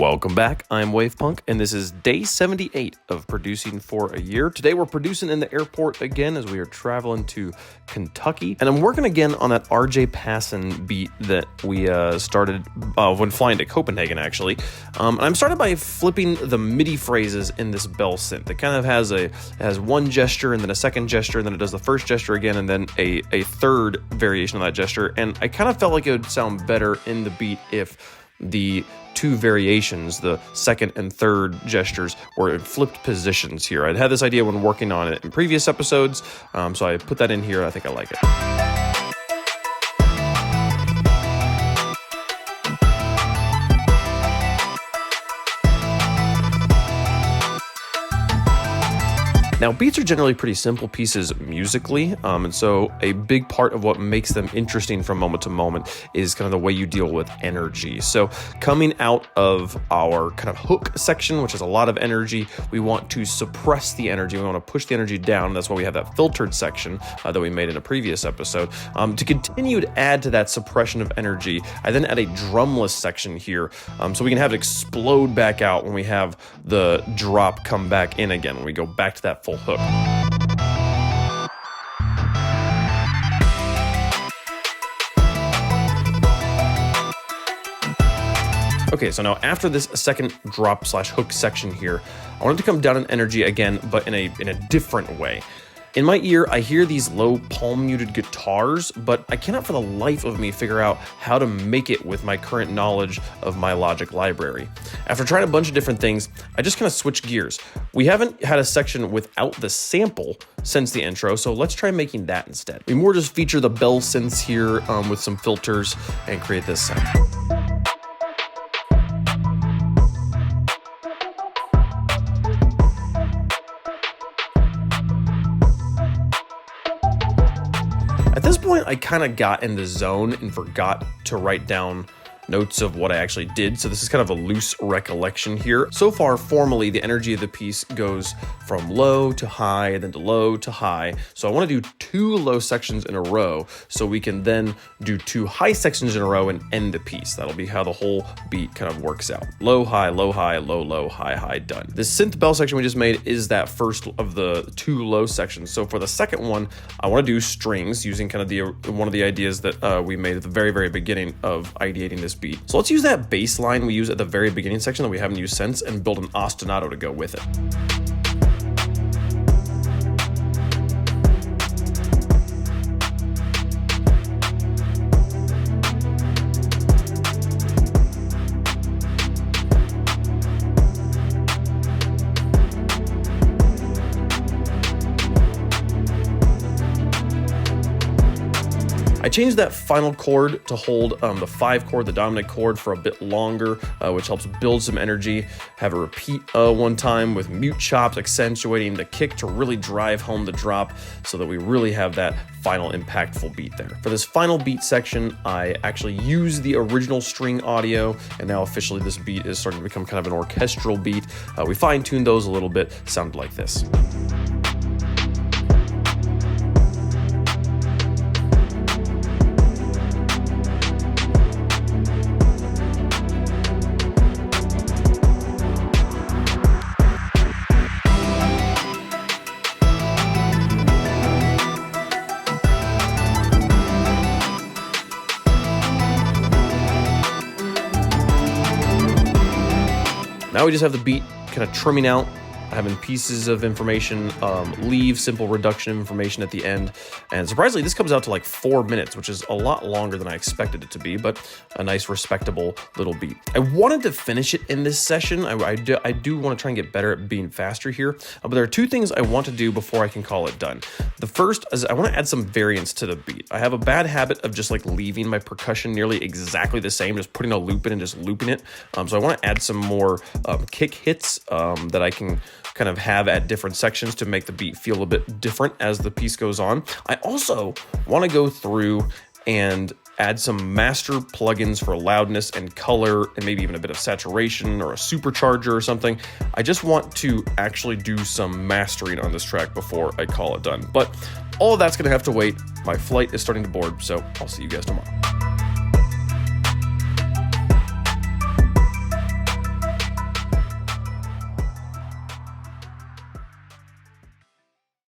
Welcome back. I'm Wavepunk, and this is day 78 of producing for a year. Today we're producing in the airport again as we are traveling to Kentucky, and I'm working again on that RJ Passon beat that we started when flying to Copenhagen, actually. And I'm started by flipping the MIDI phrases in this bell synth. It kind of has one gesture and then a second gesture, and then it does the first gesture again, and then a third variation of that gesture. And I kind of felt like it would sound better in the beat if the two variations, the second and third gestures, were in flipped positions here. I'd had this idea when working on it in previous episodes, so I put that in here. I think I like it. Now, beats are generally pretty simple pieces musically, and so a big part of what makes them interesting from moment to moment is kind of the way you deal with energy. So coming out of our kind of hook section, which has a lot of energy, we want to suppress the energy. We want to push the energy down. That's why we have that filtered section that we made in a previous episode. To continue to add to that suppression of energy, I then add a drumless section here, so we can have it explode back out when we have the drop come back in again, when we go back to that full hook. Okay, so now after this second drop slash hook section here, I want it to come down in energy again, but in a different way. In my ear, I hear these low palm muted guitars, but I cannot for the life of me figure out how to make it with my current knowledge of my Logic library. After trying a bunch of different things, I just kind of switched gears. We haven't had a section without the sample since the intro, so let's try making that instead. We more just feature the bell synths here with some filters and create this sound. At this point, I kind of got in the zone and forgot to write down notes of what I actually did, so this is kind of a loose recollection here. So far, formally, the energy of the piece goes from low to high, then to low to high. So I want to do two low sections in a row, so we can then do two high sections in a row and end the piece. That'll be how the whole beat kind of works out. Low, high, low, low, high, high, done. This synth bell section we just made is that first of the two low sections. So for the second one, I want to do strings using kind of one of the ideas that we made at the very, very beginning of ideating this beat. So let's use that bass line we use at the very beginning section that we haven't used since and build an ostinato to go with it. I changed that final chord to hold the 5 chord, the dominant chord, for a bit longer, which helps build some energy. Have a repeat one time with mute chops accentuating the kick to really drive home the drop so that we really have that final impactful beat there. For this final beat section, I actually use the original string audio, and now officially this beat is starting to become kind of an orchestral beat. We fine-tuned those a little bit, sounded like this. Now we just have the beat kind of trimming out, having pieces of information leave, simple reduction of information at the end. And surprisingly, this comes out to like 4 minutes, which is a lot longer than I expected it to be, but a nice, respectable little beat. I wanted to finish it in this session. I do want to try and get better at being faster here, but there are two things I want to do before I can call it done. The first is I want to add some variance to the beat. I have a bad habit of just like leaving my percussion nearly exactly the same, just putting a loop in and just looping it. So I want to add some more kick hits that I can kind of have at different sections to make the beat feel a bit different as the piece goes on. I also want to go through and add some master plugins for loudness and color and maybe even a bit of saturation or a supercharger or something. I just want to actually do some mastering on this track before I call it done. But all of that's going to have to wait. My flight is starting to board, so I'll see you guys tomorrow.